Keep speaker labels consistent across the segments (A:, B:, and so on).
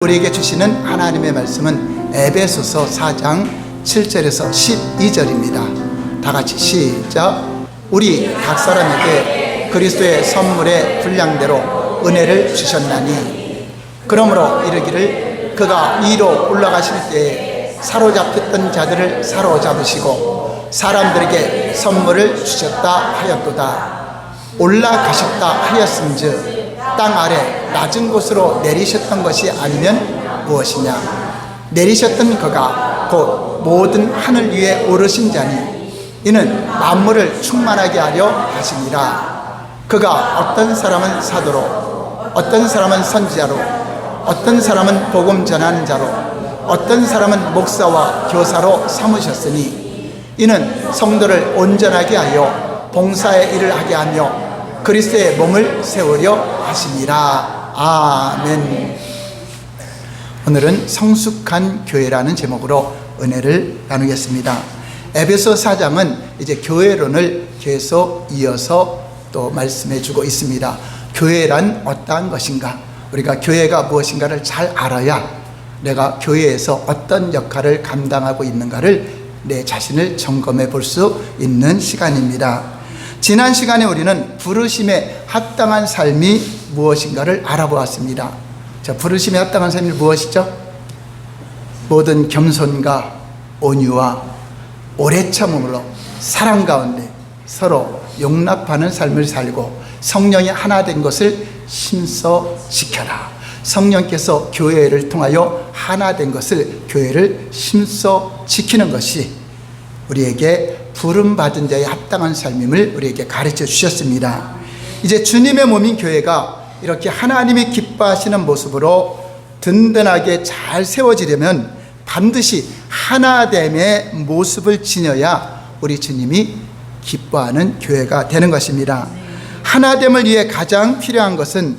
A: 우리에게 주시는 하나님의 말씀은 에베소서 4장 7절에서 12절입니다. 다 같이 시작. 우리 각 사람에게 그리스도의 선물의 분량대로 은혜를 주셨나니 그러므로 이르기를 그가 위로 올라가실 때에 사로잡혔던 자들을 사로잡으시고 사람들에게 선물을 주셨다 하였도다. 올라가셨다 하였음즉 땅 아래 낮은 곳으로 내리셨던 것이 아니면 무엇이냐. 내리셨던 그가 곧 모든 하늘 위에 오르신 자니 이는 만물을 충만하게 하려 하시니라. 그가 어떤 사람은 사도로, 어떤 사람은 선지자로, 어떤 사람은 복음 전하는 자로, 어떤 사람은 목사와 교사로 삼으셨으니 이는 성도를 온전하게 하여 봉사의 일을 하게 하며 그리스도의 몸을 세우려 하심이라. 아멘. 오늘은 성숙한 교회라는 제목으로 은혜를 나누겠습니다. 에베소 4장은 이제 교회론을 계속 이어서 또 말씀해 주고 있습니다. 교회란 어떠한 것인가? 우리가 교회가 무엇인가를 잘 알아야 내가 교회에서 어떤 역할을 감당하고 있는가를 내 자신을 점검해 볼 수 있는 시간입니다. 지난 시간에 우리는 부르심에 합당한 삶이 무엇인가를 알아보았습니다. 자, 부르심에 합당한 삶이 무엇이죠? 모든 겸손과 온유와 오래 참음으로 사랑 가운데 서로 용납하는 삶을 살고 성령이 하나 된 것을 신서 지켜라. 성령께서 교회를 통하여 하나 된 것을 교회를 신서 지키는 것이 우리에게 부름받은 자의 합당한 삶임을 우리에게 가르쳐 주셨습니다. 이제 주님의 몸인 교회가 이렇게 하나님이 기뻐하시는 모습으로 든든하게 잘 세워지려면 반드시 하나됨의 모습을 지녀야 우리 주님이 기뻐하는 교회가 되는 것입니다. 하나됨을 위해 가장 필요한 것은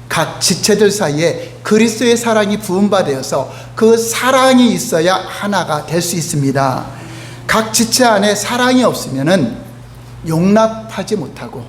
A: 각 지체들 사이에 그리스도의 사랑이 부음받아서 그 사랑이 있어야 하나가 될 수 있습니다. 각 지체 안에 사랑이 없으면은 용납하지 못하고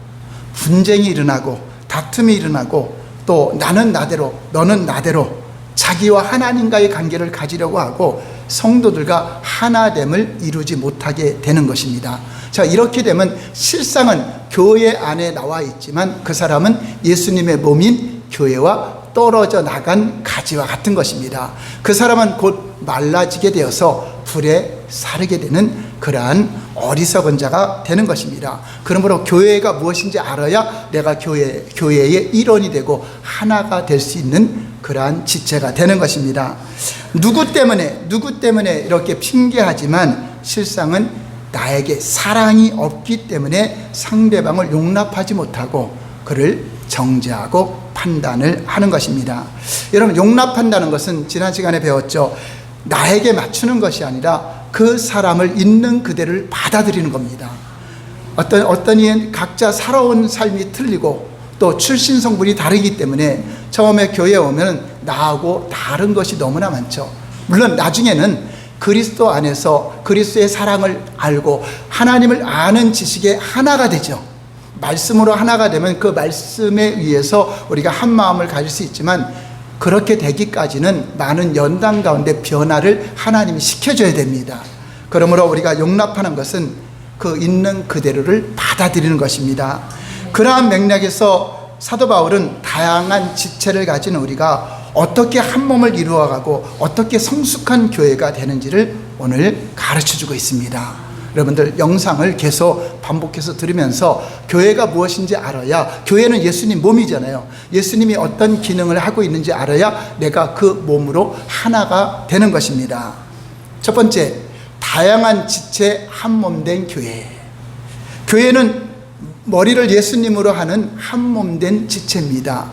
A: 분쟁이 일어나고 다툼이 일어나고 또 나는 나대로 너는 나대로 자기와 하나님과의 관계를 가지려고 하고 성도들과 하나됨을 이루지 못하게 되는 것입니다. 자, 이렇게 되면 실상은 교회 안에 나와 있지만 그 사람은 예수님의 몸인 교회와 떨어져 나간 가지와 같은 것입니다. 그 사람은 곧 말라지게 되어서 불에 사르게 되는 그러한 어리석은 자가 되는 것입니다. 그러므로 교회가 무엇인지 알아야 내가 교회의 일원이 되고 하나가 될 수 있는 그러한 지체가 되는 것입니다. 누구 때문에 이렇게 핑계하지만 실상은 나에게 사랑이 없기 때문에 상대방을 용납하지 못하고 그를 정죄하고 판단을 하는 것입니다. 여러분, 용납한다는 것은 지난 시간에 배웠죠. 나에게 맞추는 것이 아니라 그 사람을 있는 그대로를 받아들이는 겁니다. 어떤 이는 각자 살아온 삶이 틀리고 또 출신 성분이 다르기 때문에 처음에 교회에 오면 나하고 다른 것이 너무나 많죠. 물론 나중에는 그리스도 안에서 그리스도의 사랑을 알고 하나님을 아는 지식에 하나가 되죠. 말씀으로 하나가 되면 그 말씀에 의해서 우리가 한 마음을 가질 수 있지만 그렇게 되기까지는 많은 연단 가운데 변화를 하나님이 시켜줘야 됩니다. 그러므로 우리가 용납하는 것은 그 있는 그대로를 받아들이는 것입니다. 그러한 맥락에서 사도 바울은 다양한 지체를 가진 우리가 어떻게 한 몸을 이루어가고 어떻게 성숙한 교회가 되는지를 오늘 가르쳐주고 있습니다. 여러분들 영상을 계속 반복해서 들으면서 교회가 무엇인지 알아야, 교회는 예수님 몸이잖아요. 예수님이 어떤 기능을 하고 있는지 알아야 내가 그 몸으로 하나가 되는 것입니다. 첫 번째, 다양한 지체 한 몸 된 교회. 교회는 머리를 예수님으로 하는 한 몸 된 지체입니다.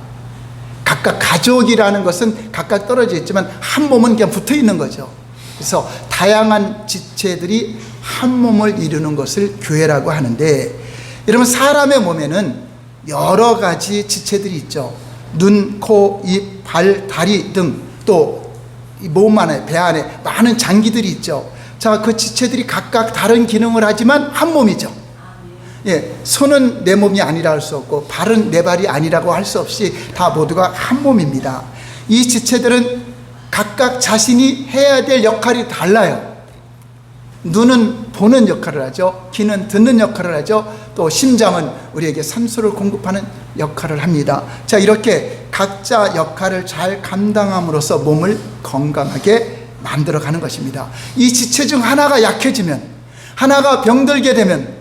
A: 각각 가족이라는 것은 각각 떨어져 있지만 한 몸은 그냥 붙어 있는 거죠. 그래서 다양한 지체들이 한 몸을 이루는 것을 교회라고 하는데, 여러분, 사람의 몸에는 여러 가지 지체들이 있죠. 눈, 코, 입, 발, 다리 등 또 몸 안에, 배 안에 많은 장기들이 있죠. 자, 그 지체들이 각각 다른 기능을 하지만 한 몸이죠. 예, 손은 내 몸이 아니라 할 수 없고 발은 내 발이 아니라고 할 수 없이 다 모두가 한 몸입니다. 이 지체들은 각각 자신이 해야 될 역할이 달라요. 눈은 보는 역할을 하죠. 귀는 듣는 역할을 하죠. 또 심장은 우리에게 산소를 공급하는 역할을 합니다. 자, 이렇게 각자 역할을 잘 감당함으로써 몸을 건강하게 만들어가는 것입니다. 이 지체 중 하나가 약해지면, 하나가 병들게 되면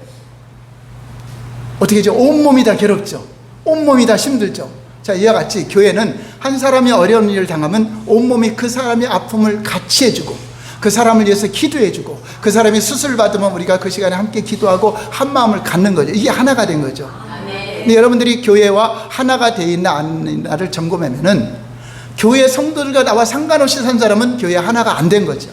A: 어떻게 되죠? 온몸이 다 괴롭죠. 온몸이 다 힘들죠. 자, 이와 같이 교회는 한 사람이 어려운 일을 당하면 온몸이 그 사람의 아픔을 같이 해주고, 그 사람을 위해서 기도해주고, 그 사람이 수술 받으면 우리가 그 시간에 함께 기도하고 한 마음을 갖는 거죠. 이게 하나가 된 거죠. 근데 여러분들이 교회와 하나가 되어 있나 안 있나를 점검하면은, 교회 성도들과 나와 상관없이 산 사람은 교회 하나가 안 된 거죠.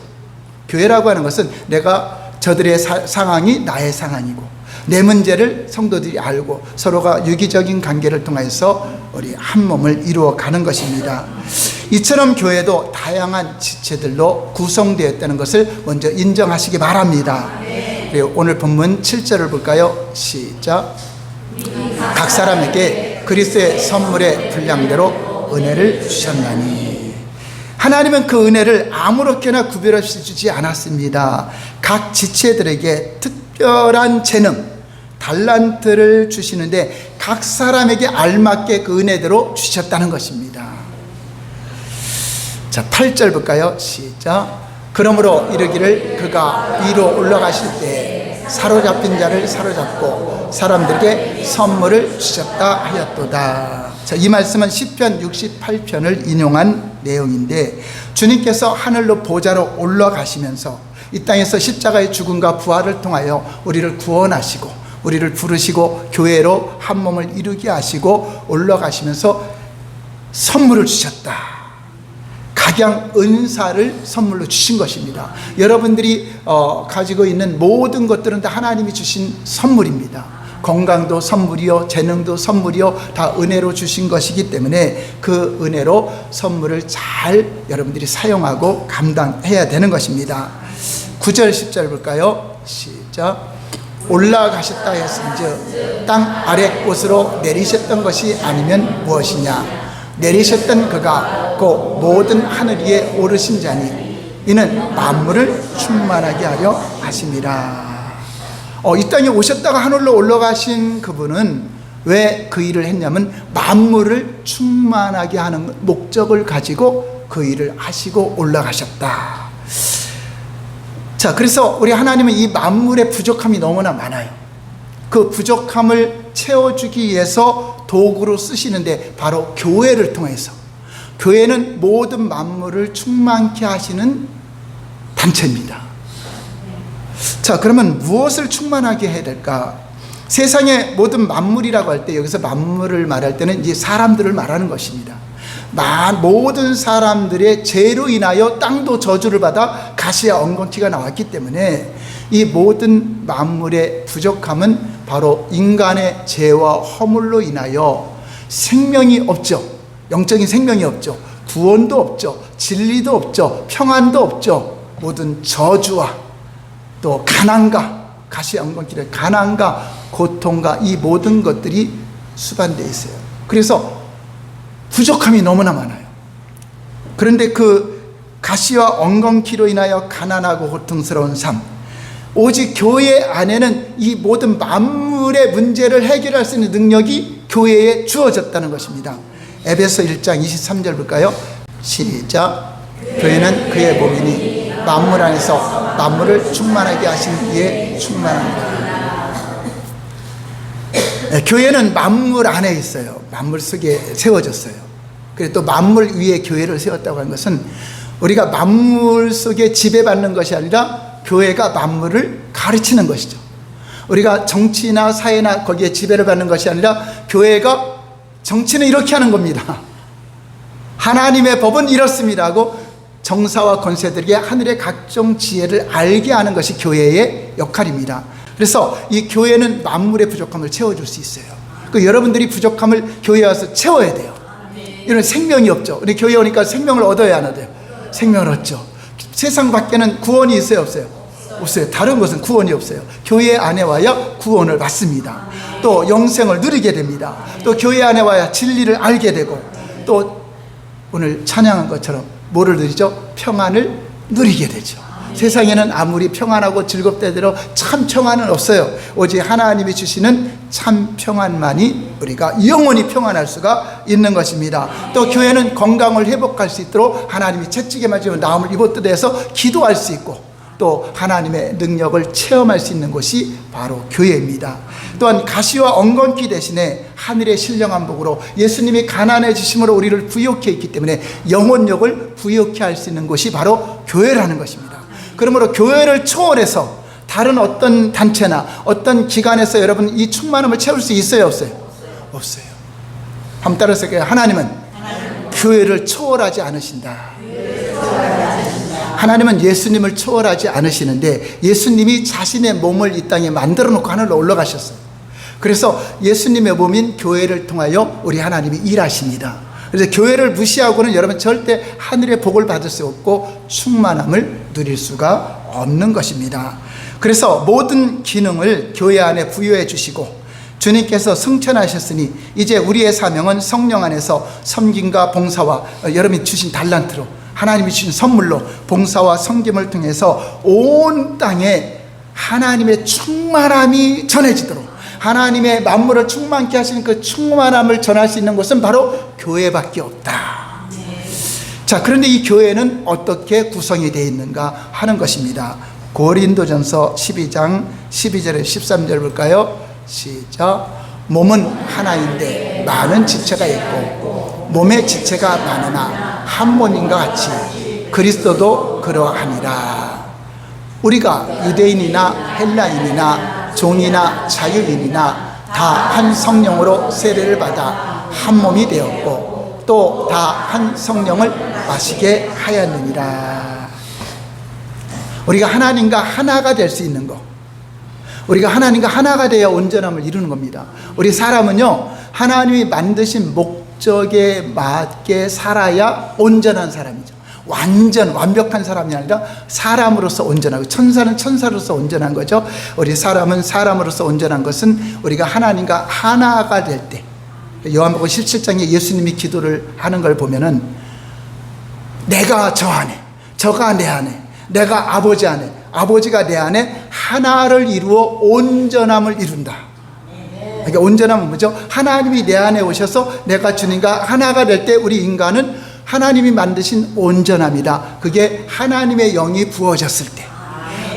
A: 교회라고 하는 것은 내가 저들의 상황이 나의 상황이고, 내 문제를 성도들이 알고 서로가 유기적인 관계를 통해서 우리 한 몸을 이루어 가는 것입니다. 이처럼 교회도 다양한 지체들로 구성되었다는 것을 먼저 인정하시기 바랍니다. 그리고 오늘 본문 7절을 볼까요? 시작. 각 사람에게 그리스도의 선물의 분량대로 은혜를 주셨나니. 하나님은 그 은혜를 아무렇게나 구별 없이 주지 않았습니다. 각 지체들에게 특별한 재능, 달란트를 주시는데 각 사람에게 알맞게 그 은혜대로 주셨다는 것입니다. 자, 8절 볼까요? 시작. 그러므로 이르기를 그가 위로 올라가실 때 사로잡힌 자를 사로잡고 사람들에게 선물을 주셨다 하였도다. 자, 이 말씀은 시편 68편을 인용한 내용인데, 주님께서 하늘로 보좌로 올라가시면서 이 땅에서 십자가의 죽음과 부활을 통하여 우리를 구원하시고 우리를 부르시고 교회로 한 몸을 이루게 하시고 올라가시면서 선물을 주셨다. 각양 은사를 선물로 주신 것입니다. 여러분들이 가지고 있는 모든 것들은 다 하나님이 주신 선물입니다. 건강도 선물이요, 재능도 선물이요, 다 은혜로 주신 것이기 때문에 그 은혜로 선물을 잘 여러분들이 사용하고 감당해야 되는 것입니다. 9절 10절 볼까요? 시작. 올라가셨다 했은즉 땅 아래 곳으로 내리셨던 것이 아니면 무엇이냐. 내리셨던 그가 곧 모든 하늘 위에 오르신 자니 이는 만물을 충만하게 하려 하심이라. 이 땅에 오셨다가 하늘로 올라가신 그분은 왜 그 일을 했냐면 만물을 충만하게 하는 목적을 가지고 그 일을 하시고 올라가셨다. 자, 그래서 우리 하나님은 이 만물의 부족함이 너무나 많아요. 그 부족함을 채워주기 위해서 도구로 쓰시는데 바로 교회를 통해서, 교회는 모든 만물을 충만케 하시는 단체입니다. 자, 그러면 무엇을 충만하게 해야 될까? 세상의 모든 만물이라고 할 때 여기서 만물을 말할 때는 이제 사람들을 말하는 것입니다. 모든 사람들의 죄로 인하여 땅도 저주를 받아 가시와 엉겅퀴가 나왔기 때문에 이 모든 만물의 부족함은 바로 인간의 죄와 허물로 인하여 생명이 없죠. 영적인 생명이 없죠. 구원도 없죠. 진리도 없죠. 평안도 없죠. 모든 저주와 또 가난과 가시와 엉겅퀴의 가난과 고통과 이 모든 것들이 수반되어 있어요. 그래서 부족함이 너무나 많아요. 그런데 그 가시와 엉겅퀴로 인하여 가난하고 고통스러운 삶, 오직 교회 안에는 이 모든 만물의 문제를 해결할 수 있는 능력이 교회에 주어졌다는 것입니다. 에베소 1장 23절 볼까요? 시작. 교회는 그의 몸이니 만물 안에서 만물을 충만하게 하신 이에 충만합니다. 교회는 만물 안에 있어요. 만물 속에 세워졌어요. 그리고 또 만물 위에 교회를 세웠다고 하는 것은 우리가 만물 속에 지배받는 것이 아니라 교회가 만물을 가르치는 것이죠. 우리가 정치나 사회나 거기에 지배를 받는 것이 아니라 교회가 정치는 이렇게 하는 겁니다. 하나님의 법은 이렇습니다 하고 정사와 권세들에게 하늘의 각종 지혜를 알게 하는 것이 교회의 역할입니다. 그래서 이 교회는 만물의 부족함을 채워줄 수 있어요. 그 여러분들이 부족함을 교회에 와서 채워야 돼요. 이런 생명이 없죠. 우리 교회 오니까 생명을 얻어야 하나 돼요. 생명을 얻죠. 세상 밖에는 구원이 있어요, 없어요? 없어요. 다른 것은 구원이 없어요. 교회 안에 와야 구원을 받습니다. 또 영생을 누리게 됩니다. 또 교회 안에 와야 진리를 알게 되고 또 오늘 찬양한 것처럼 뭐를 누리죠? 평안을 누리게 되죠. 세상에는 아무리 평안하고 즐겁다 하더라도 참 평안은 없어요. 오직 하나님이 주시는 참 평안만이 우리가 영원히 평안할 수가 있는 것입니다. 또 교회는 건강을 회복할 수 있도록 하나님이 채찍에 맞으며 나음을 입어뜯어서 기도할 수 있고, 또 하나님의 능력을 체험할 수 있는 곳이 바로 교회입니다. 또한 가시와 엉겅퀴 대신에 하늘의 신령한 복으로 예수님이 가난해지심으로 우리를 부욕해 있기 때문에 영혼력을 부욕해 할 수 있는 곳이 바로 교회라는 것입니다. 그러므로 교회를 초월해서 다른 어떤 단체나 어떤 기관에서 여러분 이 충만함을 채울 수 있어요, 없어요? 없어요. 한번 따라서 하나님은 교회를 초월하지 않으신다. 하나님은 예수님을 초월하지 않으시는데 예수님이 자신의 몸을 이 땅에 만들어 놓고 하늘로 올라가셨어요. 그래서 예수님의 몸인 교회를 통하여 우리 하나님이 일하십니다. 그래서 교회를 무시하고는 여러분 절대 하늘의 복을 받을 수 없고 충만함을 누릴 수가 없는 것입니다. 그래서 모든 기능을 교회 안에 부여해 주시고 주님께서 승천하셨으니 이제 우리의 사명은 성령 안에서 섬김과 봉사와 여러분이 주신 달란트로, 하나님이 주신 선물로 봉사와 섬김을 통해서 온 땅에 하나님의 충만함이 전해지도록, 하나님의 만물을 충만케 하시는 그 충만함을 전할 수 있는 곳은 바로 교회밖에 없다. 자, 그런데 이 교회는 어떻게 구성이 되어 있는가 하는 것입니다. 고린도전서 12장 12절에 13절 볼까요? 시작. 몸은 하나인데 많은 지체가 있고 몸의 지체가 많으나 한 몸인과 같이 그리스도도 그러하니라. 우리가 유대인이나 헬라인이나 종이나 자유인이나 다 한 성령으로 세례를 받아 한 몸이 되었고 또 다 한 성령을 마시게 하였느니라. 우리가 하나님과 하나가 될 수 있는 것, 우리가 하나님과 하나가 되어 온전함을 이루는 겁니다. 우리 사람은요, 하나님이 만드신 목적에 맞게 살아야 온전한 사람이죠. 완벽한 사람이 아니라 사람으로서 온전하고, 천사는 천사로서 온전한 거죠. 우리 사람은 사람으로서 온전한 것은 우리가 하나님과 하나가 될 때, 요한복음 17장에 예수님이 기도를 하는 걸 보면은 내가 저 안에, 저가 내 안에, 내가 아버지 안에, 아버지가 내 안에 하나를 이루어 온전함을 이룬다. 그러니까 온전함은 뭐죠? 하나님이 내 안에 오셔서 내가 주님과 하나가 될 때 우리 인간은 하나님이 만드신 온전함이다. 그게 하나님의 영이 부어졌을 때,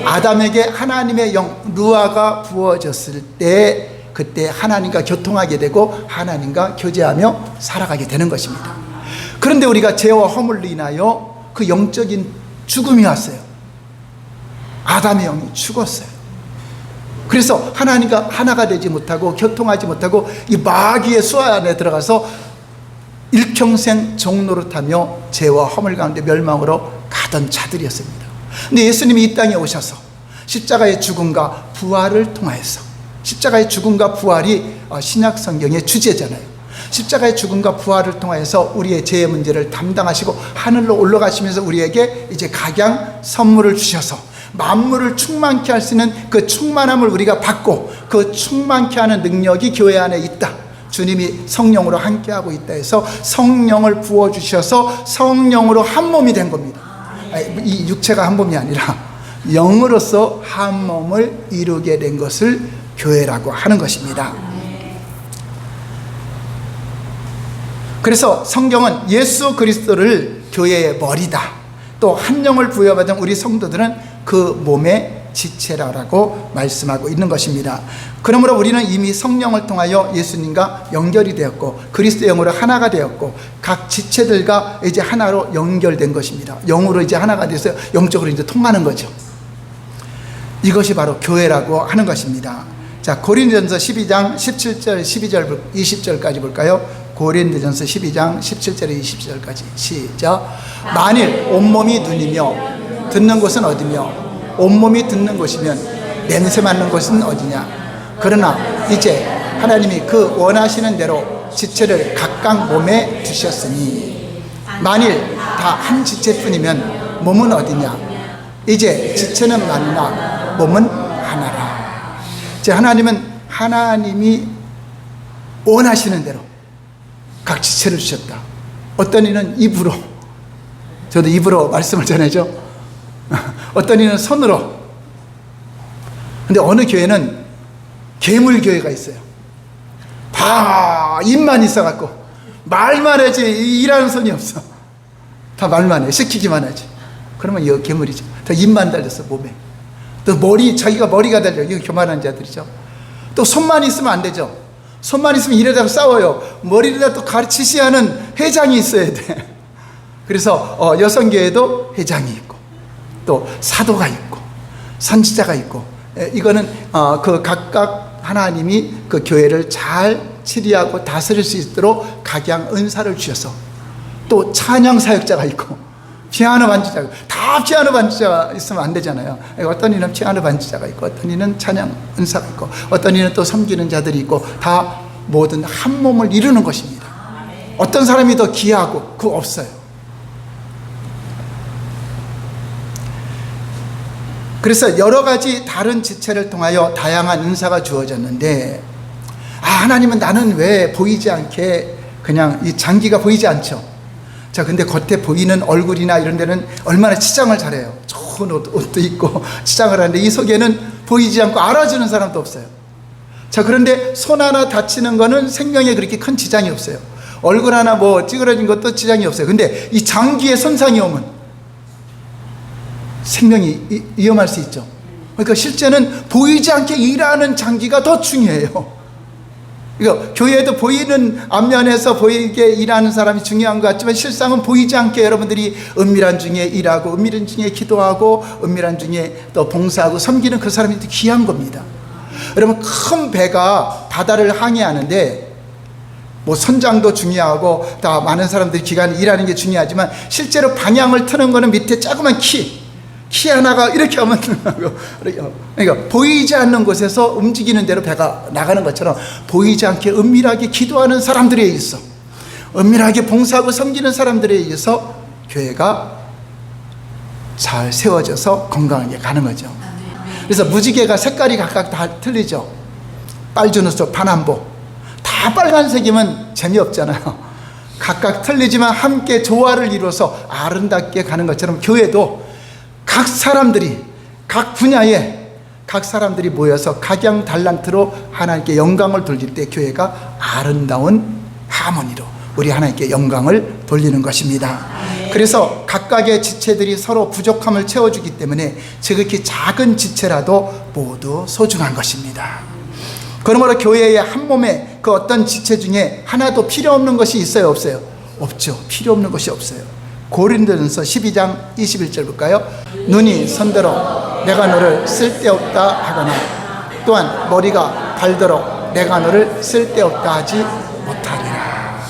A: 아담에게 하나님의 영 루아가 부어졌을 때, 그때 하나님과 교통하게 되고 하나님과 교제하며 살아가게 되는 것입니다. 그런데 우리가 죄와 허물로 인하여 그 영적인 죽음이 왔어요. 아담의 영이 죽었어요. 그래서 하나님과 하나가 되지 못하고 교통하지 못하고 이 마귀의 수하 안에 들어가서 일평생 종노릇하며 죄와 허물 가운데 멸망으로 가던 자들이었습니다. 근데 예수님이 이 땅에 오셔서 십자가의 죽음과 부활을 통하여서, 십자가의 죽음과 부활이 신약 성경의 주제잖아요. 십자가의 죽음과 부활을 통하여서 우리의 죄의 문제를 담당하시고 하늘로 올라가시면서 우리에게 이제 각양 선물을 주셔서 만물을 충만케 할 수 있는 그 충만함을 우리가 받고, 그 충만케 하는 능력이 교회 안에 있다. 주님이 성령으로 함께하고 있다 해서 성령을 부어주셔서 성령으로 한 몸이 된 겁니다. 이 육체가 한 몸이 아니라 영으로서 한 몸을 이루게 된 것을 교회라고 하는 것입니다. 그래서 성경은 예수 그리스도를 교회의 머리다, 또 한 영을 부여받은 우리 성도들은 그 몸의 지체라고 말씀하고 있는 것입니다. 그러므로 우리는 이미 성령을 통하여 예수님과 연결이 되었고 그리스도 영으로 하나가 되었고 각 지체들과 이제 하나로 연결된 것입니다. 영으로 이제 하나가 돼서 영적으로 이제 통하는 거죠. 이것이 바로 교회라고 하는 것입니다. 자, 고린도전서 12장 17절 12절 20절까지 볼까요? 고린도전서 12장 17절에 20절까지 시작. 만일 온몸이 눈이며 듣는 곳은 어디며 온몸이 듣는 곳이면 냄새 맡는 곳은 어디냐. 그러나 이제 하나님이 그 원하시는 대로 지체를 각각 몸에 두셨으니 만일 다 한 지체뿐이면 몸은 어디냐. 이제 지체는 많으나 몸은 하나라. 이제 하나님은 하나님이 원하시는 대로 각 지체를 주셨다. 어떤 이는 입으로, 저도 입으로 말씀을 전해죠. 어떤 이는 손으로. 근데 어느 교회는 괴물교회가 있어요. 다 입만 있어갖고 말만 하지 일하는 손이 없어. 다 말만 해. 시키기만 하지. 그러면 이거 괴물이죠. 다 입만 달렸어, 몸에. 또 자기가 머리가 달려. 이거 교만한 자들이죠. 또 손만 있으면 안 되죠. 손만 있으면 이러다가 싸워요. 머리에다 또 가르치셔야 하는 회장이 있어야 돼. 그래서 여성교회도 회장이 있고, 또 사도가 있고, 선지자가 있고, 이거는 그 각각 하나님이 그 교회를 잘 치리하고 다스릴 수 있도록 각양 은사를 주셔서, 또 찬양 사역자가 있고, 피아노 반주자가, 다 피아노 반주자가 있으면 안 되잖아요. 어떤 이는 피아노 반주자가 있고, 어떤 이는 찬양 은사가 있고, 어떤 이는 또 섬기는 자들이 있고, 다 모든 한 몸을 이루는 것입니다. 어떤 사람이 더 귀하고 그거 없어요. 그래서 여러 가지 다른 지체를 통하여 다양한 은사가 주어졌는데, 하나님은 나는 왜 보이지 않게 그냥 이 장기가 보이지 않죠. 자, 근데 겉에 보이는 얼굴이나 이런 데는 얼마나 치장을 잘해요. 좋은 옷도 입고 치장을 하는데 이 속에는 보이지 않고 알아주는 사람도 없어요. 자, 그런데 손 하나 다치는 거는 생명에 그렇게 큰 지장이 없어요. 얼굴 하나 뭐 찌그러진 것도 지장이 없어요. 근데 이 장기에 손상이 오면 생명이 위험할 수 있죠. 그러니까 실제는 보이지 않게 일하는 장기가 더 중요해요. 그러니까 교회도 보이는 앞면에서 보이게 일하는 사람이 중요한 것 같지만 실상은 보이지 않게 여러분들이 은밀한 중에 일하고, 은밀한 중에 기도하고, 은밀한 중에 또 봉사하고 섬기는 그 사람이 귀한 겁니다. 여러분, 큰 배가 바다를 항해하는데 뭐 선장도 중요하고 다 많은 사람들이 기간에 일하는 게 중요하지만, 실제로 방향을 트는 거는 밑에 조그만 키 하나가 이렇게 하면, 그러니까 보이지 않는 곳에서 움직이는 대로 배가 나가는 것처럼 보이지 않게 은밀하게 기도하는 사람들에 의해서, 은밀하게 봉사하고 섬기는 사람들에 의해서 교회가 잘 세워져서 건강하게 가는 거죠. 그래서 무지개가 색깔이 각각 다 틀리죠. 빨주노초, 파남보 다 빨간색이면 재미없잖아요. 각각 틀리지만 함께 조화를 이루어서 아름답게 가는 것처럼 교회도 각 사람들이, 각 분야에 각 사람들이 모여서 각양 달란트로 하나님께 영광을 돌릴 때 교회가 아름다운 하모니로 우리 하나님께 영광을 돌리는 것입니다. 그래서 각각의 지체들이 서로 부족함을 채워주기 때문에 지극히 작은 지체라도 모두 소중한 것입니다. 그러므로 교회의 한 몸에 그 어떤 지체 중에 하나도 필요 없는 것이 있어요, 없어요? 없죠. 필요 없는 것이 없어요. 고린도전서 12장 21절 볼까요? 눈이 선대로 내가 너를 쓸데없다 하거나, 또한 머리가 발도록 내가 너를 쓸데없다 하지 못하리라.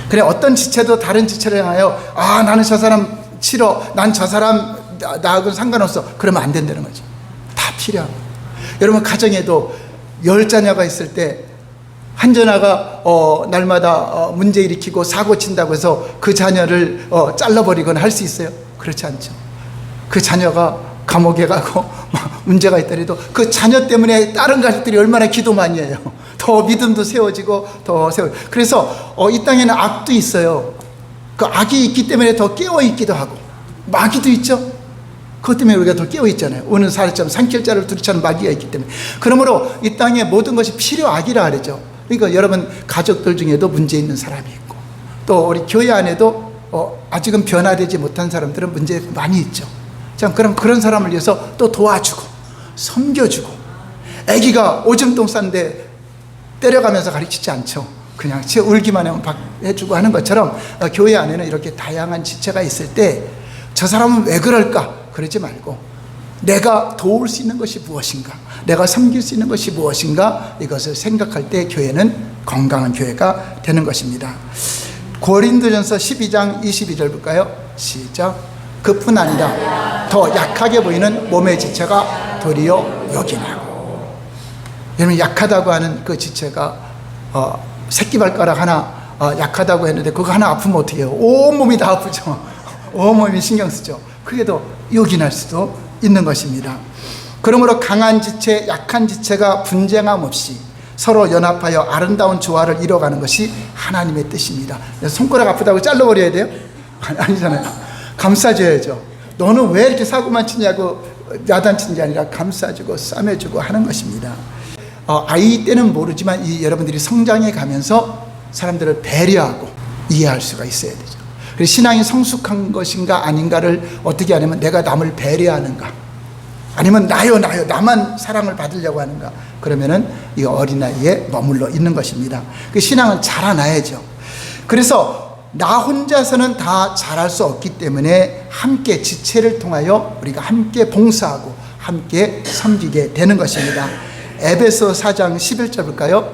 A: 그래, 어떤 지체도 다른 지체를 향하여 나는 저 사람 싫어, 난 저 사람 나하고는 상관없어, 그러면 안 된다는 거죠. 다 필요합니다. 여러분, 가정에도 10자녀가 있을 때 한 자녀가 날마다 문제 일으키고 사고 친다고 해서 그 자녀를 잘라버리거나 할 수 있어요? 그렇지 않죠. 그 자녀가 감옥에 가고 문제가 있더라도 그 자녀 때문에 다른 가족들이 얼마나 기도 많이 해요. 더 믿음도 세워지고 그래서 이 땅에는 악도 있어요. 그 악이 있기 때문에 더 깨어있기도 하고, 마귀도 있죠. 그것 때문에 우리가 더 깨어있잖아요. 오는 사람처럼 산길자를 두리치는 마귀가 있기 때문에. 그러므로 이 땅에 모든 것이 필요악이라 그러죠. 그러니까 여러분 가족들 중에도 문제 있는 사람이 있고, 또 우리 교회 안에도 아직은 변화되지 못한 사람들은 문제 많이 있죠. 자, 그럼 그런 사람을 위해서 또 도와주고 섬겨주고, 아기가 오줌똥 쌌는데 때려가면서 가르치지 않죠. 그냥 울기만 하면 해주고 하는 것처럼 교회 안에는 이렇게 다양한 지체가 있을 때 저 사람은 왜 그럴까 그러지 말고, 내가 도울 수 있는 것이 무엇인가, 내가 섬길 수 있는 것이 무엇인가, 이것을 생각할 때 교회는 건강한 교회가 되는 것입니다. 고린도전서 12장 22절 볼까요? 시작. 그뿐 아니라 더 약하게 보이는 몸의 지체가 도리어 요긴하고. 여러분, 약하다고 하는 그 지체가 새끼발가락 하나 약하다고 했는데 그거 하나 아프면 어떻게 해요? 온몸이 다 아프죠. 온몸이 신경 쓰죠. 그게도 요긴할 수도 있는 것입니다. 그러므로 강한 지체, 약한 지체가 분쟁함 없이 서로 연합하여 아름다운 조화를 이뤄가는 것이 하나님의 뜻입니다. 손가락 아프다고 잘라버려야 돼요? 아니잖아요. 감싸줘야죠. 너는 왜 이렇게 사고만 치냐고 야단치는 게 아니라 감싸주고 싸매주고 하는 것입니다. 아이 때는 모르지만 여러분들이 성장해 가면서 사람들을 배려하고 이해할 수가 있어야 되죠. 그래서 신앙이 성숙한 것인가 아닌가를 어떻게 하냐면, 내가 남을 배려하는가, 아니면 나만 사랑을 받으려고 하는가, 그러면은 이 어린아이에 머물러 있는 것입니다. 그 신앙은 자라나야죠. 그래서 나 혼자서는 다 잘할 수 없기 때문에 함께 지체를 통하여 우리가 함께 봉사하고 함께 섬기게 되는 것입니다. 에베소 4장 11절 볼까요?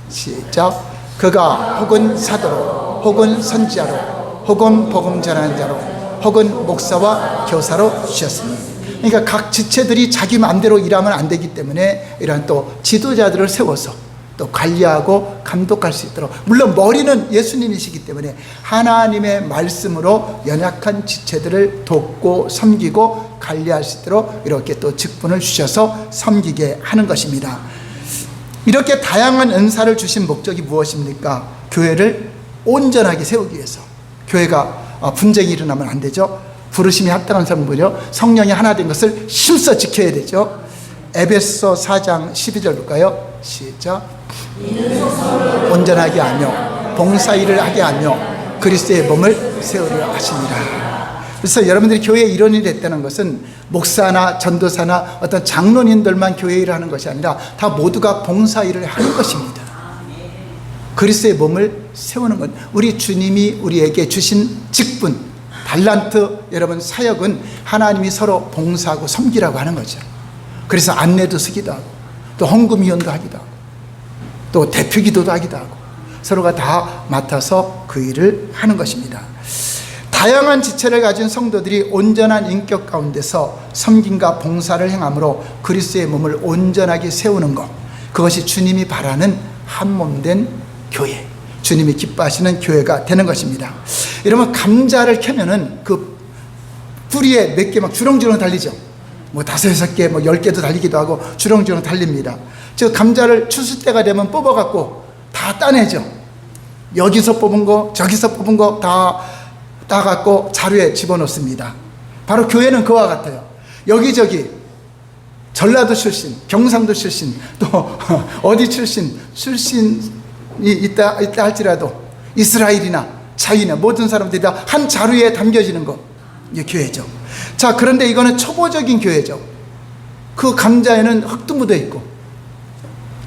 A: 시작. 그가 혹은 사도로 혹은 선지자로 혹은 복음 전하는 자로 혹은 목사와 교사로 주셨습니다. 그러니까 각 지체들이 자기 마음대로 일하면 안 되기 때문에 이러한 또 지도자들을 세워서 또 관리하고 감독할 수 있도록, 물론 머리는 예수님이시기 때문에 하나님의 말씀으로 연약한 지체들을 돕고 섬기고 관리할 수 있도록 이렇게 또 직분을 주셔서 섬기게 하는 것입니다. 이렇게 다양한 은사를 주신 목적이 무엇입니까? 교회를 온전하게 세우기 위해서. 교회가 분쟁이 일어나면 안 되죠. 부르심이 합당한 사람은요, 성령이 하나 된 것을 힘써 지켜야 되죠. 에베소 4장 12절 볼까요? 시작. 온전하게 하며 봉사일을 하게 하며 그리스도의 몸을 세우려 하시니라. 그래서 여러분들이 교회의 일원이 됐다는 것은 목사나 전도사나 어떤 장로님들만 교회 일을 하는 것이 아니라 다 모두가 봉사일을 하는 것입니다. 그리스도의 몸을 세우는 것, 우리 주님이 우리에게 주신 직분, 달란트, 여러분 사역은 하나님이 서로 봉사하고 섬기라고 하는 거죠. 그래서 안내도 쓰기도 하고 또 헌금위원도 하기도 하고 또 대표기도도 하기도 하고 서로가 다 맡아서 그 일을 하는 것입니다. 다양한 지체를 가진 성도들이 온전한 인격 가운데서 섬김과 봉사를 행함으로 그리스도의 몸을 온전하게 세우는 것, 그것이 주님이 바라는 한몸된 교회, 주님이 기뻐하시는 교회가 되는 것입니다. 여러분, 감자를 캐면은 그 뿌리에 몇 개 막 주렁주렁 달리죠. 뭐 5, 6개, 뭐 10개도 달리기도 하고 주렁주렁 달립니다. 저 감자를 추수 때가 되면 뽑아갖고 다 따내죠. 여기서 뽑은 거, 저기서 뽑은 거 다 따갖고 자루에 집어넣습니다. 바로 교회는 그와 같아요. 여기저기 전라도 출신, 경상도 출신, 또 어디 출신이 있다 할지라도 이스라엘이나 자기나 모든 사람들이 다 한 자루에 담겨지는 거, 이게 교회죠. 자, 그런데 이거는 초보적인 교회죠. 그 감자에는 흙도 묻어 있고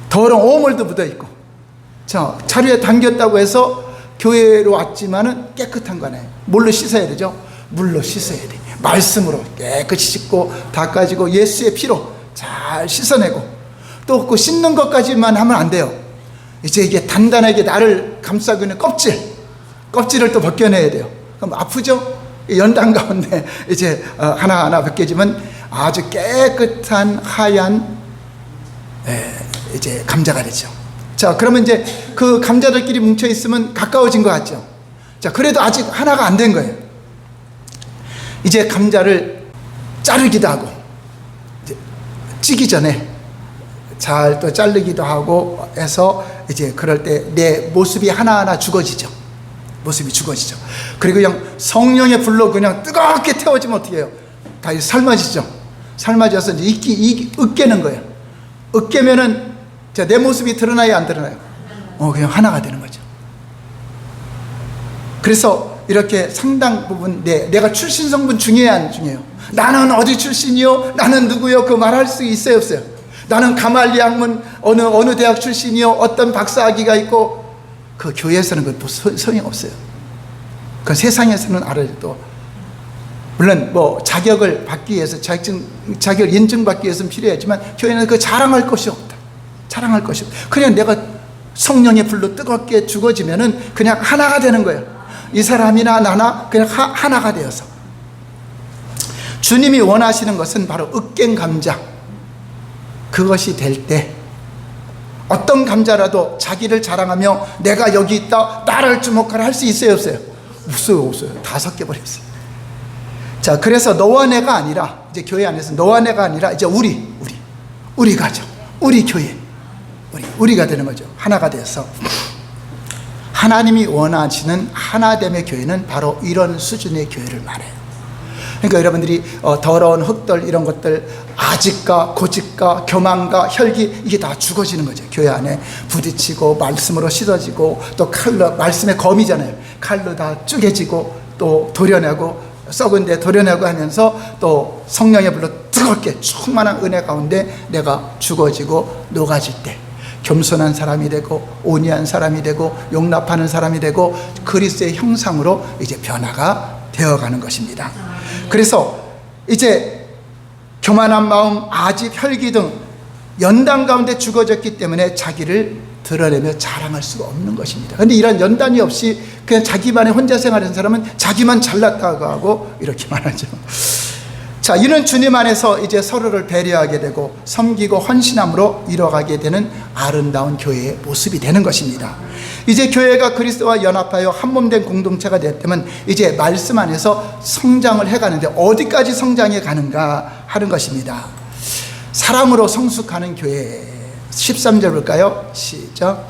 A: 더러운 오물도 묻어 있고, 자, 자루에 담겼다고 해서 교회로 왔지만은 깨끗한 거 아니에요. 뭘로 씻어야 되죠? 물로 씻어야 돼. 말씀으로 깨끗이 씻고 닦아지고 예수의 피로 잘 씻어내고, 또 그 씻는 것까지만 하면 안 돼요. 이제 이게 단단하게 나를 감싸고 있는 껍질을 또 벗겨내야 돼요. 그럼 아프죠? 연단 가운데 이제 하나하나 벗겨지면 아주 깨끗한 하얀 이제 감자가 되죠. 자, 그러면 이제 그 감자들끼리 뭉쳐 있으면 가까워진 것 같죠. 자, 그래도 아직 하나가 안 된 거예요. 이제 감자를 자르기도 하고 이제 찌기 전에 잘 또 자르기도 하고 해서 이제 그럴 때 내 모습이 하나하나 죽어지죠. 모습이 죽어지죠. 그리고 그냥 성령의 불로 그냥 뜨겁게 태워지면 어떻게 해요? 다 삶아지죠. 삶아져서 이제 으깨는 거예요. 으깨면은 내 모습이 드러나요, 안 드러나요? 그냥 하나가 되는 거죠. 그래서 이렇게 상당 부분 내가 출신 성분 중요해요, 안 중요해요? 나는 어디 출신이요? 나는 누구요? 그 말할 수 있어요, 없어요? 나는 가말리 학문 어느 대학 출신이요? 어떤 박사학위가 있고, 그 교회에서는 그것도 소용없어요. 그 세상에서는 알아도, 물론 뭐 자격을 받기 위해서 자격을 인증받기 위해서는 필요하지만 교회는 그 자랑할 것이 없다. 자랑할 것이 없다. 그냥 내가 성령의 불로 뜨겁게 죽어지면은 그냥 하나가 되는 거예요. 이 사람이나 나나 그냥 하나가 되어서. 주님이 원하시는 것은 바로 으깬 감자, 그것이 될 때 어떤 감자라도 자기를 자랑하며 내가 여기 있다, 나를 주목하라 할 수 있어요, 없어요? 없어요. 다 섞여버렸어요. 자, 그래서 너와 내가 아니라, 이제 교회 안에서 너와 내가 아니라 이제 우리 가죠. 우리 교회. 우리가 되는 거죠. 하나가 돼서 하나님이 원하시는 하나됨의 교회는 바로 이런 수준의 교회를 말해요. 그러니까 여러분들이 더러운 흙들 이런 것들, 아직과 고집과 교만과 혈기, 이게 다 죽어지는 거죠. 교회 안에 부딪히고 말씀으로 씻어지고, 또 칼로, 말씀의 검이잖아요, 칼로 다 쪼개지고, 또 도려내고, 썩은 데 도려내고 하면서 또 성령의 불로 뜨겁게 충만한 은혜 가운데 내가 죽어지고 녹아질 때 겸손한 사람이 되고, 온유한 사람이 되고, 용납하는 사람이 되고, 그리스도의 형상으로 이제 변화가 되어가는 것입니다. 그래서 이제 교만한 마음, 아집, 혈기 등 연단 가운데 죽어졌기 때문에 자기를 드러내며 자랑할 수가 없는 것입니다. 그런데 이런 연단이 없이 그냥 자기만의 혼자 생활하는 사람은 자기만 잘났다고 하고 이렇게 말하죠. 자, 이는 주님 안에서 이제 서로를 배려하게 되고 섬기고 헌신함으로 이뤄가게 되는 아름다운 교회의 모습이 되는 것입니다. 이제 교회가 그리스도와 연합하여 한몸된 공동체가 되었다면 이제 말씀 안에서 성장을 해가는데 어디까지 성장해 가는가 하는 것입니다. 사랑으로 성숙하는 교회. 13절 볼까요? 시작.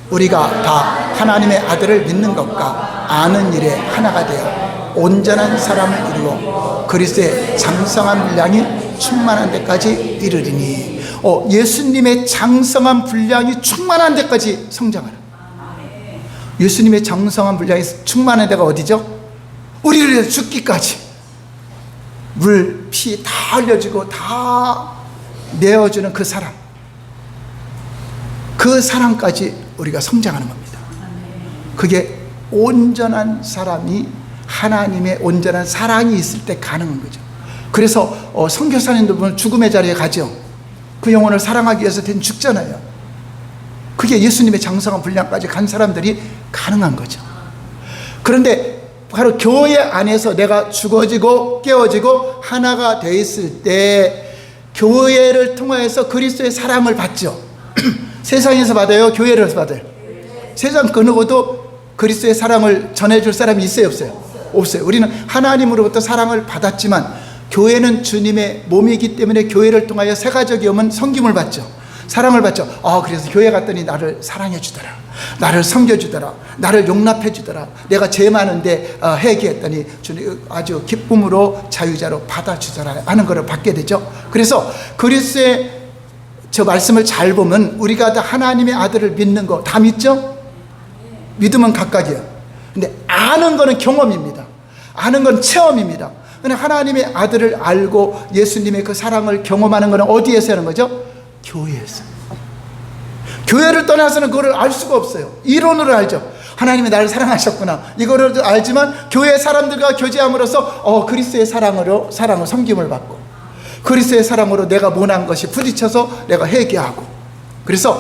A: 우리가 다 하나님의 아들을 믿는 것과 아는 일에 하나가 되어 온전한 사람을 이루어 그리스도의 장성한 분량이 충만한 데까지 이르리니. 예수님의 장성한 분량이 충만한 데까지 성장하라. 예수님의 장성한 분량이 충만한 데가 어디죠? 우리를 위해서 죽기까지 물, 피 다 흘려주고 다 내어주는 그 사랑, 그 사랑까지 우리가 성장하는 겁니다. 그게 온전한 사람이, 하나님의 온전한 사랑이 있을 때 가능한 거죠. 그래서 선교사님들 보면 죽음의 자리에 가죠. 그 영혼을 사랑하기 위해서 죽잖아요. 그게 예수님의 장성한 분량까지 간 사람들이 가능한 거죠. 그런데 바로 교회 안에서 내가 죽어지고 깨어지고 하나가 돼 있을 때 교회를 통해서 그리스도의 사랑을 받죠. 세상에서 받아요? 교회에서 받아요? 세상 그 누구도 그리스도의 사랑을 전해줄 사람이 있어요? 없어요? 없어요. 우리는 하나님으로부터 사랑을 받았지만 교회는 주님의 몸이기 때문에 교회를 통하여 새 가족이 오면 섬김을 받죠. 사랑을 받죠. 그래서 교회 갔더니 나를 사랑해 주더라, 나를 섬겨 주더라, 나를 용납해 주더라, 내가 죄 많은데 회개했더니 주님 아주 기쁨으로 자유자로 받아주더라 하는 것을 받게 되죠. 그래서 그리스도의 저 말씀을 잘 보면 우리가 다 하나님의 아들을 믿는 거 다 믿죠? 믿으면 각각이에요. 근데 아는 거는 경험입니다. 아는 건 체험입니다. 근데 하나님의 아들을 알고 예수님의 그 사랑을 경험하는 거는 어디에서 하는 거죠? 교회에서. 교회를 떠나서는 그거를 알 수가 없어요. 이론으로 알죠. 하나님이 나를 사랑하셨구나, 이거를 알지만 교회 사람들과 교제함으로써 그리스도의 사랑을 섬김을 받고 그리스도의 사랑으로 내가 못한 것이 부딪혀서 내가 회개하고, 그래서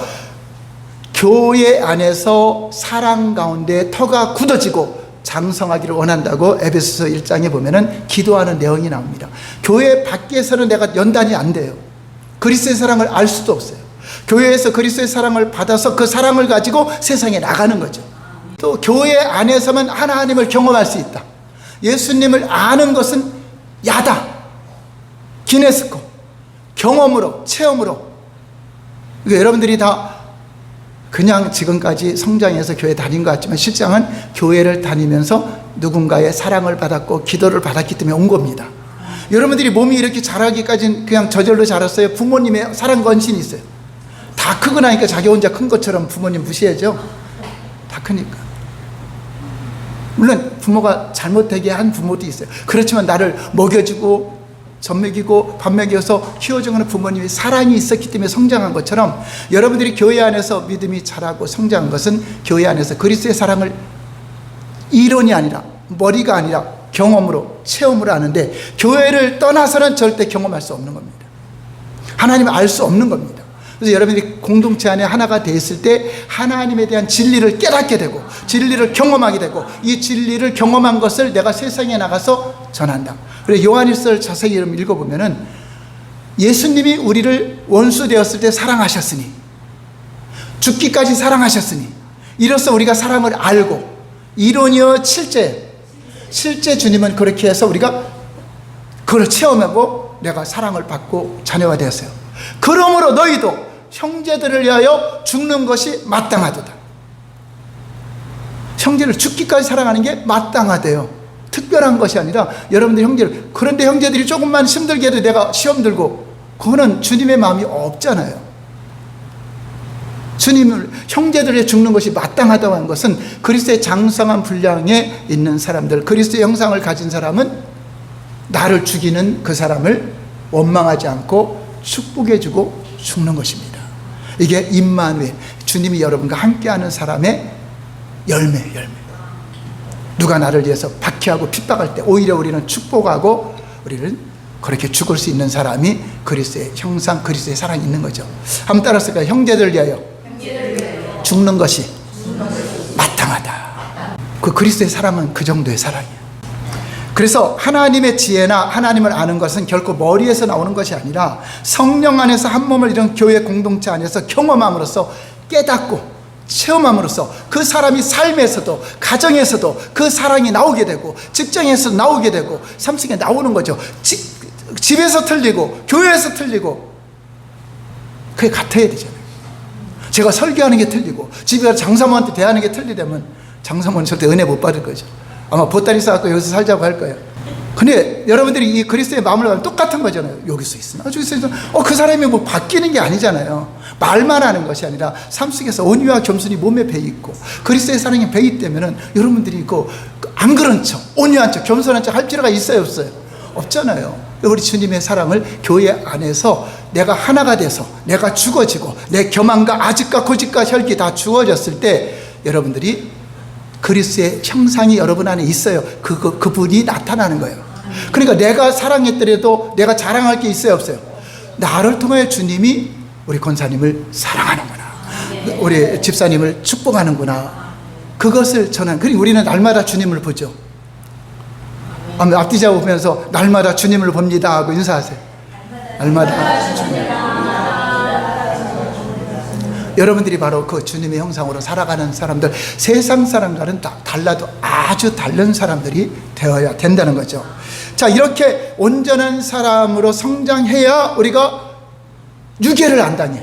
A: 교회 안에서 사랑 가운데 터가 굳어지고 장성하기를 원한다고 에베소서 1장에 보면은 기도하는 내용이 나옵니다. 교회 밖에서는 내가 연단이 안 돼요. 그리스도의 사랑을 알 수도 없어요. 교회에서 그리스도의 사랑을 받아서 그 사랑을 가지고 세상에 나가는 거죠. 또 교회 안에서만 하나님을 경험할 수 있다. 예수님을 아는 것은 야다, 기네스코, 경험으로, 체험으로. 그러니까 여러분들이 다 그냥 지금까지 성장해서 교회 다닌 것 같지만 실상은 교회를 다니면서 누군가의 사랑을 받았고 기도를 받았기 때문에 온 겁니다. 여러분들이 몸이 이렇게 자라기까지는 그냥 저절로 자랐어요? 부모님의 사랑 건신이 있어요? 다 크고 나니까 자기 혼자 큰 것처럼 부모님 무시하죠? 다 크니까. 물론 부모가 잘못되게 한 부모도 있어요. 그렇지만 나를 먹여주고 젖 먹이고 밥 먹여서 키워주는 부모님의 사랑이 있었기 때문에 성장한 것처럼 여러분들이 교회 안에서 믿음이 자라고 성장한 것은 교회 안에서 그리스도의 사랑을 이론이 아니라, 머리가 아니라 경험으로, 체험으로 아는데 교회를 떠나서는 절대 경험할 수 없는 겁니다. 하나님을 알 수 없는 겁니다. 그래서 여러분들이 공동체 안에 하나가 돼 있을 때 하나님에 대한 진리를 깨닫게 되고 진리를 경험하게 되고 이 진리를 경험한 것을 내가 세상에 나가서 전한다. 그래서 요한일서를 자세히 읽어보면은 예수님이 우리를 원수 되었을 때 사랑하셨으니, 죽기까지 사랑하셨으니, 이로써 우리가 사랑을 알고, 이론이요 실제 주님은 그렇게 해서 우리가 그걸 체험하고 내가 사랑을 받고 자녀가 되었어요. 그러므로 너희도 형제들을 위하여 죽는 것이 마땅하도다. 형제를 죽기까지 사랑하는 게 마땅하대요. 특별한 것이 아니라 여러분들 형제를, 그런데 형제들이 조금만 힘들게 해도 내가 시험 들고, 그거는 주님의 마음이 없잖아요. 주님을, 형제들의 죽는 것이 마땅하다고 하는 것은 그리스도의 장성한 분량에 있는 사람들, 그리스도의 형상을 가진 사람은 나를 죽이는 그 사람을 원망하지 않고 축복해주고 죽는 것입니다. 이게 임마누엘, 주님이 여러분과 함께하는 사람의 열매예요. 누가 나를 위해서 박해하고 핍박할 때 오히려 우리는 축복하고 우리는 그렇게 죽을 수 있는 사람이 그리스도의 형상, 그리스도의 사랑이 있는 거죠. 한번 따라서요. 형제들을 위하여 죽는 것이 마땅하다. 그 그리스도의 사랑은 그 정도의 사랑이에요. 그래서 하나님의 지혜나 하나님을 아는 것은 결코 머리에서 나오는 것이 아니라 성령 안에서 한 몸을 이룬 교회 공동체 안에서 경험함으로써 깨닫고 체험함으로써 그 사람이 삶에서도 가정에서도 그 사랑이 나오게 되고 직장에서 나오게 되고 삶 속에 나오는 거죠. 집에서 틀리고 교회에서 틀리고 그게 같아야 되잖아요. 제가 설교하는 게 틀리고 집에 가서 장사모한테 대하는 게 틀리다면 장사모는 절대 은혜 못 받을 거죠. 아마 보따리 싸갖고 여기서 살자고 할 거예요. 근데 여러분들이 이 그리스도의 마음을 가면 똑같은 거잖아요. 여기서 있으나 저기서 있으나 그 사람이 뭐 바뀌는 게 아니잖아요. 말만 하는 것이 아니라 삶 속에서 온유와 겸손이 몸에 배있고 그리스도의 사랑이 배있다면은 여러분들이 안 그런 척, 온유한 척, 겸손한 척 할 필요가 있어요, 없어요? 없잖아요. 우리 주님의 사랑을 교회 안에서 내가 하나가 돼서 내가 죽어지고 내 교만과 아집과 고집과 혈기 다 죽어졌을 때 여러분들이 그리스도의 형상이 여러분 안에 있어요. 그분이 나타나는 거예요. 그러니까 내가 사랑했더라도 내가 자랑할 게 있어요, 없어요? 나를 통해 주님이 우리 권사님을 사랑하는구나, 우리 집사님을 축복하는구나, 그것을 전하는. 그리고 우리는 날마다 주님을 보죠. 앞뒤자 보면서 날마다 주님을 봅니다 하고 인사하세요. 날마다 주님. 여러분들이 바로 그 주님의 형상으로 살아가는 사람들, 세상 사람과는 달라도 아주 다른 사람들이 되어야 된다는 거죠. 자, 이렇게 온전한 사람으로 성장해야 우리가 유괴를 안다니,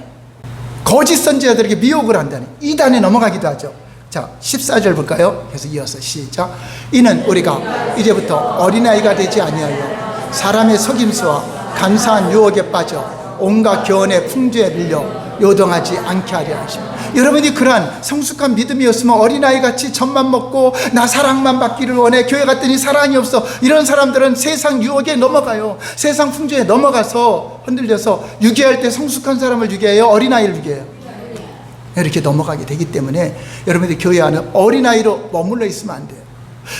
A: 거짓 선지자들에게 미혹을 안다니, 이단에 넘어가기도 하죠. 자, 14절 볼까요? 그래서 이어서 시작. 이는 우리가 이제부터 어린아이가 되지 아니하여 사람의 속임수와 간사한 유혹에 빠져 온갖 교훈의 풍조에 밀려 요동하지 않게 하려 하십니다. 여러분이 그러한 성숙한 믿음이었으면 어린아이같이 젖만 먹고 나 사랑만 받기를 원해, 교회 갔더니 사랑이 없어, 이런 사람들은 세상 유혹에 넘어가요. 세상 풍조에 넘어가서 흔들려서 유괴할 때 성숙한 사람을 유괴해요, 어린아이를 유괴해요? 이렇게 넘어가게 되기 때문에 여러분들이 교회 안에 어린아이로 머물러 있으면 안 돼요.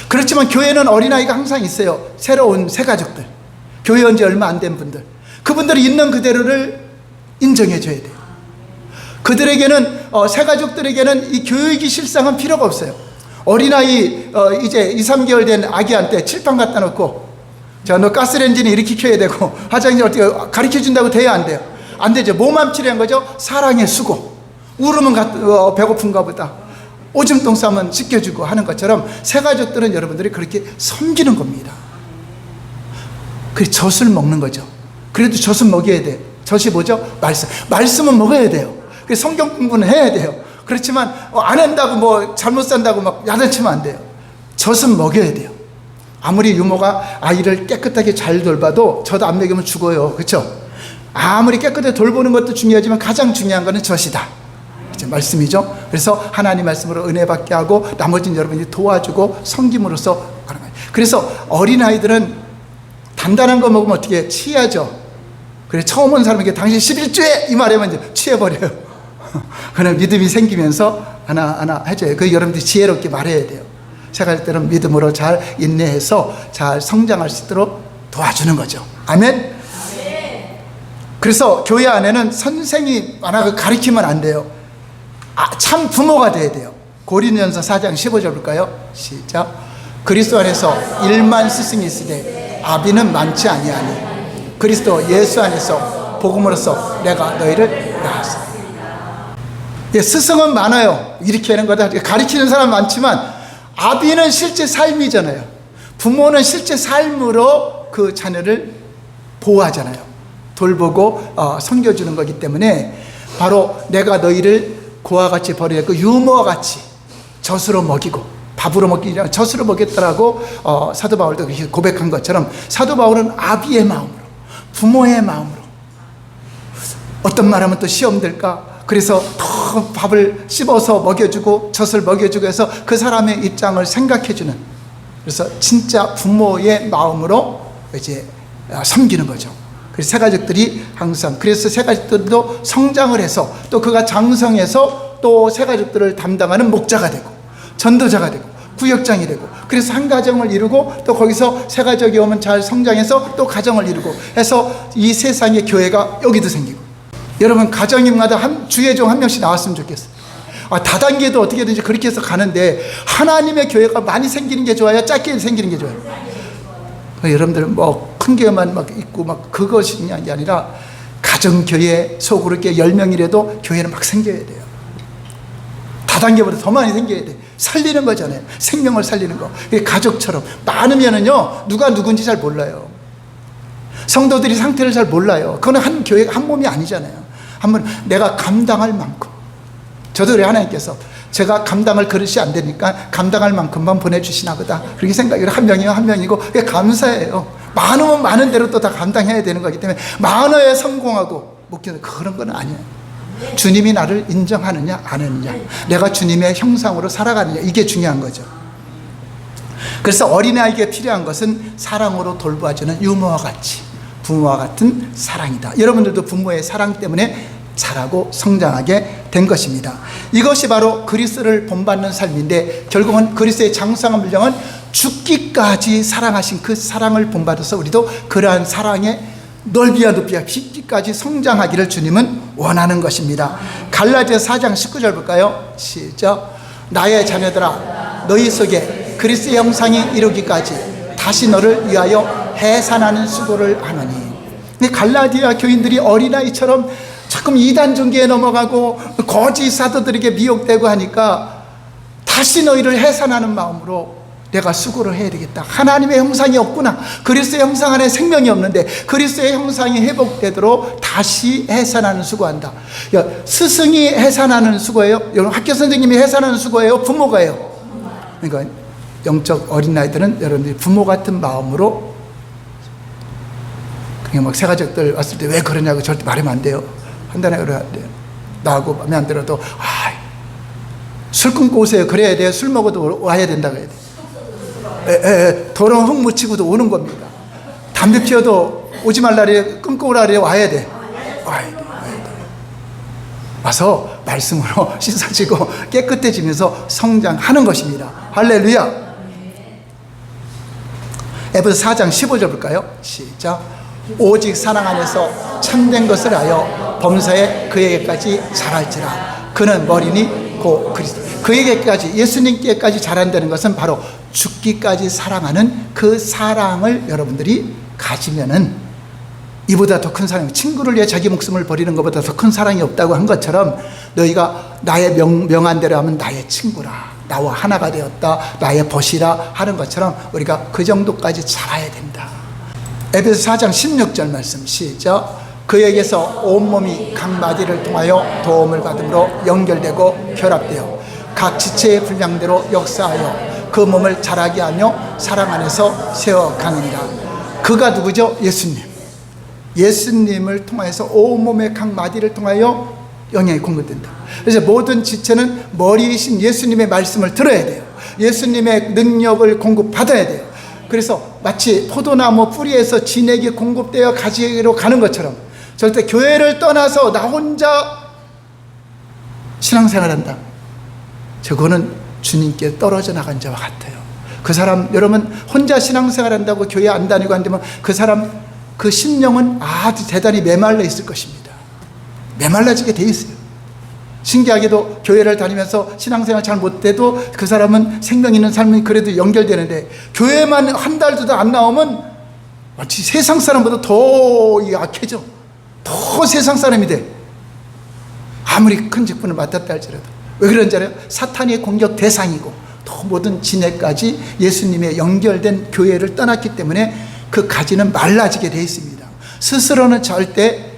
A: 그렇지만 교회는 어린아이가 항상 있어요. 새로운 새가족들, 교회 온 지 얼마 안 된 분들, 그분들이 있는 그대로를 인정해 줘야 돼요. 그들에게는 새가족들에게는 이 교육이 실상은 필요가 없어요. 어린아이 이제 2, 3개월 된 아기한테 칠판 갖다 놓고 자, 너 가스레인지는 이렇게 켜야 되고 화장실 어떻게 가르쳐 준다고 돼야 안 돼요? 안 되죠. 뭐만 필요한 거죠? 사랑의 수고. 울으면 배고픈가 보다, 오줌똥 싸면 씻겨주고 하는 것처럼 새가족들은 여러분들이 그렇게 섬기는 겁니다. 그래서 젖을 먹는 거죠. 그래도 젖은 먹여야 돼. 젖이 뭐죠? 말씀은 먹어야 돼요. 그래서 성경 공부는 해야 돼요. 그렇지만 안 한다고 뭐 잘못 산다고 막 야단치면 안 돼요. 젖은 먹여야 돼요. 아무리 유모가 아이를 깨끗하게 잘 돌봐도 젖 안 먹이면 죽어요. 그렇죠? 아무리 깨끗하게 돌보는 것도 중요하지만 가장 중요한 것은 젖이다. 말씀이죠. 그래서 하나님 말씀으로 은혜 받게 하고 나머지는 여러분이 도와주고 섬김으로써 하는 거예요. 그래서 어린아이들은 단단한 거 먹으면 어떻게 해요? 취하죠. 그래, 처음 온 사람에게 당신 11주에 이 말하면 이제 취해버려요. 그냥 믿음이 생기면서 하나 해줘요. 그 여러분들이 지혜롭게 말해야 돼요. 새가족들은 믿음으로 잘 인내해서 잘 성장할 수 있도록 도와주는 거죠. 아멘. 그래서 교회 안에는 선생이 많아 가르치면 안 돼요. 참 부모가 돼야 돼요. 고린도전서 4장 15절 볼까요? 시작. 그리스도 안에서 1만 스승이 있으되 아비는 많지 아니하니 그리스도 예수 안에서 복음으로써 내가 너희를 낳았습니다. 예, 스승은 많아요. 이렇게 하는 거다. 가르치는 사람 많지만 아비는 실제 삶이잖아요. 부모는 실제 삶으로 그 자녀를 보호하잖아요. 돌보고 섬겨주는 거기 때문에 바로 내가 너희를 고와 같이 버리려 그 유모와 같이 젖으로 먹이고 밥으로 먹기 아니라 젖으로 먹였더라고 사도 바울도 그렇게 고백한 것처럼 사도 바울은 아비의 마음으로 부모의 마음으로 어떤 말하면 또 시험 들까 그래서 더 밥을 씹어서 먹여주고 젖을 먹여주고 해서 그 사람의 입장을 생각해주는 그래서 진짜 부모의 마음으로 이제 섬기는 거죠. 그래서 새가족들이 항상 그래서 새가족들도 성장을 해서 또 그가 장성해서 또 새가족들을 담당하는 목자가 되고 전도자가 되고 구역장이 되고 그래서 한 가정을 이루고 또 거기서 새가족이 오면 잘 성장해서 또 가정을 이루고 해서 이 세상의 교회가 여기도 생기고 여러분 가정마다 주의 종 한 명씩 나왔으면 좋겠어요. 다단계도 어떻게든지 그렇게 해서 가는데 하나님의 교회가 많이 생기는 게 좋아요? 작게 생기는 게 좋아요? 여러분들 뭐 큰 교회만 막 있고 막 그것이 중요한 게 아니라 가정교회 속으로 이렇게 10명이라도 교회는 막 생겨야 돼요. 다단계보다 더 많이 생겨야 돼. 살리는 거잖아요. 생명을 살리는 거. 가족처럼 많으면은요 누가 누군지 잘 몰라요. 성도들이 상태를 잘 몰라요. 그거는 한 교회가 한 몸이 아니잖아요. 한번 내가 감당할 만큼 저도 그래 하나님께서 제가 감당할 그릇이 안 되니까 감당할 만큼만 보내주시나 보다 그렇게 생각을 한 명이요 한 명이고 그게 감사해요. 많으면 많은 대로 또 다 감당해야 되는 거기 때문에 많아야 성공하고 목표는 그런 건 아니에요. 주님이 나를 인정하느냐 안 하느냐 내가 주님의 형상으로 살아가느냐 이게 중요한 거죠. 그래서 어린아이에게 필요한 것은 사랑으로 돌보아주는 유모와 같이 부모와 같은 사랑이다. 여러분들도 부모의 사랑 때문에 자라고 성장하게 된 것입니다. 이것이 바로 그리스도를 본받는 삶인데 결국은 그리스도의 장성한 물량은 죽기까지 사랑하신 그 사랑을 본받아서 우리도 그러한 사랑의 넓이와 높이와 깊이까지 성장하기를 주님은 원하는 것입니다. 갈라디아서 4장 19절 볼까요? 시작. 나의 자녀들아 너희 속에 그리스도의 형상이 이루기까지 다시 너를 위하여 해산하는 수고를 하노니. 갈라디아 교인들이 어린아이처럼 자꾸 이단 종교에 넘어가고 거짓 사도들에게 미혹되고 하니까 다시 너희를 해산하는 마음으로 내가 수고를 해야 되겠다. 하나님의 형상이 없구나. 그리스도의 형상 안에 생명이 없는데 그리스도의 형상이 회복되도록 다시 해산하는 수고한다. 스승이 해산하는 수고예요? 여러분 학교 선생님이 해산하는 수고예요? 부모가요? 그러니까 영적 어린아이들은 여러분들이 부모 같은 마음으로 그냥 막 새가족들 왔을 때 왜 그러냐고 절대 말하면 안 돼요. 판단해 그래야 돼요. 나하고 마음에 안 들어도 술 끊고 오세요. 그래야 돼요. 술 먹어도 와야 된다고 해야 돼요. 더러운 흙 묻히고도 오는 겁니다. 담배 피워도 오지 말라래 끊고 오라래 와야 돼. 와야 돼. 와서 말씀으로 씻어지고 깨끗해지면서 성장하는 것입니다. 할렐루야. 에베소 4장 15절 볼까요? 시작. 오직 사랑 안에서 참된 것을 하여 범사에 그에게까지 자랄지라. 그는 머리니 곧 그리스도. 그에게까지 예수님께까지 자란다는 것은 바로 죽기까지 사랑하는 그 사랑을 여러분들이 가지면은 이보다 더 큰 사랑, 친구를 위해 자기 목숨을 버리는 것보다 더 큰 사랑이 없다고 한 것처럼 너희가 나의 명한대로 하면 나의 친구라, 나와 하나가 되었다, 나의 벗이라 하는 것처럼 우리가 그 정도까지 자라야 된다. 에베소 4장 16절 말씀 시작. 그에게서 온몸이 각 마디를 통하여 도움을 받음으로 연결되고 결합되어 각 지체의 분량대로 역사하여 그 몸을 자라게 하며 사랑 안에서 세워가느니라. 그가 누구죠? 예수님. 예수님을 통해서 온몸의 각 마디를 통하여 영향이 공급된다. 그래서 모든 지체는 머리이신 예수님의 말씀을 들어야 돼요. 예수님의 능력을 공급받아야 돼요. 그래서 마치 포도나무 뿌리에서 진액이 공급되어 가지로 가는 것처럼 절대 교회를 떠나서 나 혼자 신앙생활한다. 저거는 주님께 떨어져 나간 자와 같아요. 그 사람, 여러분 혼자 신앙생활한다고 교회 안 다니고 한다면 그 사람 그 심령은 아주 대단히 메말라 있을 것입니다. 메말라지게 돼 있어요. 신기하게도 교회를 다니면서 신앙생활 잘 못해도 그 사람은 생명 있는 삶이 그래도 연결되는데 교회만 한 달, 두 달 안 나오면 마치 세상 사람보다 더 약해져. 더 세상 사람이 돼. 아무리 큰 직분을 맡았다 할지라도. 왜 그런지 알아요? 사탄의 공격 대상이고 또 모든 진해까지 예수님의 연결된 교회를 떠났기 때문에 그 가지는 말라지게 돼 있습니다. 스스로는 절대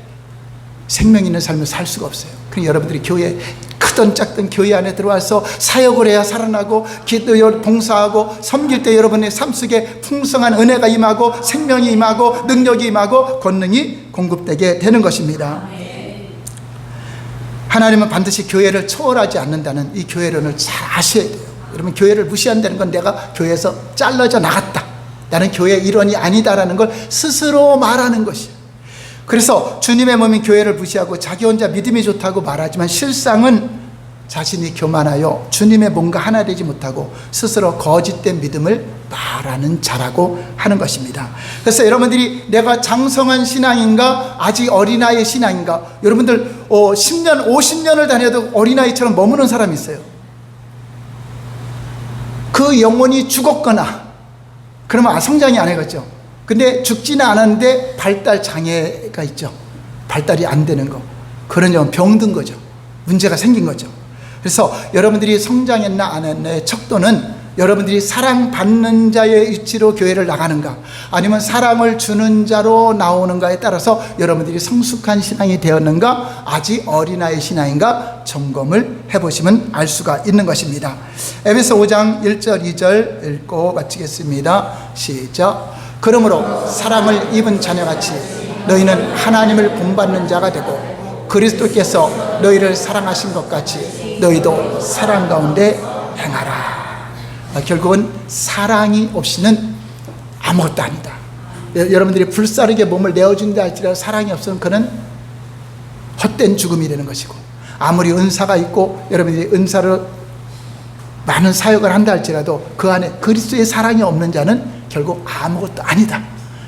A: 생명 있는 삶을 살 수가 없어요. 그 여러분들이 교회 크든 작든 교회 안에 들어와서 사역을 해야 살아나고 기도 봉사하고 섬길 때 여러분의 삶 속에 풍성한 은혜가 임하고 생명이 임하고 능력이 임하고 권능이 공급되게 되는 것입니다. 하나님은 반드시 교회를 초월하지 않는다는 이 교회론을 잘 아셔야 돼요. 여러분, 교회를 무시한다는 건 내가 교회에서 잘라져 나갔다, 나는 교회 일원이 아니다라는 걸 스스로 말하는 것이에요. 그래서 주님의 몸인 교회를 무시하고 자기 혼자 믿음이 좋다고 말하지만 실상은 자신이 교만하여 주님의 몸과 하나 되지 못하고 스스로 거짓된 믿음을 말하는 자라고 하는 것입니다. 그래서 여러분들이 내가 장성한 신앙인가 아직 어린아이의 신앙인가, 여러분들 10년 50년을 다녀도 어린아이처럼 머무는 사람이 있어요. 그 영혼이 죽었거나 그러면 성장이 안 해갔죠. 근데 죽지는 않았는데 발달 장애가 있죠. 발달이 안 되는 거, 그런 영혼 병든 거죠. 문제가 생긴 거죠. 그래서 여러분들이 성장했나 안 했나의 척도는 여러분들이 사랑받는 자의 위치로 교회를 나가는가 아니면 사랑을 주는 자로 나오는가에 따라서 여러분들이 성숙한 신앙이 되었는가 아직 어린아이 신앙인가 점검을 해보시면 알 수가 있는 것입니다. 에베소 5장 1절 2절 읽고 마치겠습니다. 시작. 그러므로 사랑을 입은 자녀같이 너희는 하나님을 본받는 자가 되고 그리스도께서 너희를 사랑하신 것 같이 너희도 사랑 가운데 행하라. 결국은 사랑이 없이는 아무것도 아니다. 여러분들이 불사르게 몸을 내어준다 할지라도 사랑이 없으면 그는 헛된 죽음이 되는 것이고, 아무리 은사가 있고 여러분들이 은사로 많은 사역을 한다 할지라도 그 안에 그리스도의 사랑이 없는 자는 결국 아무것도 아니다.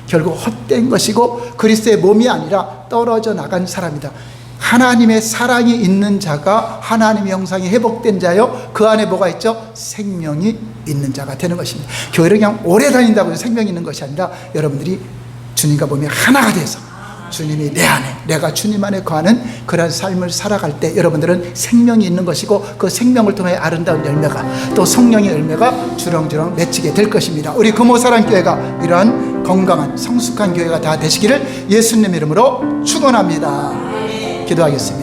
A: 결국 헛된 것이고 그리스도의 몸이 아니라 떨어져 나간 사람이다. 하나님의 사랑이 있는 자가 하나님의 형상이 회복된 자요, 그 안에 뭐가 있죠? 생명이 있는 자가 되는 것입니다. 교회를 그냥 오래 다닌다고 해서 생명이 있는 것이 아니라 여러분들이 주님과 몸이 하나가 돼서 주님이 내 안에, 내가 주님 안에 거하는 그런 삶을 살아갈 때 여러분들은 생명이 있는 것이고 그 생명을 통해 아름다운 열매가, 또 성령의 열매가 주렁주렁 맺히게 될 것입니다. 우리 금호사랑교회가 이러한 건강한 성숙한 교회가 다 되시기를 예수님 이름으로 축원합니다. 기도하겠습니다.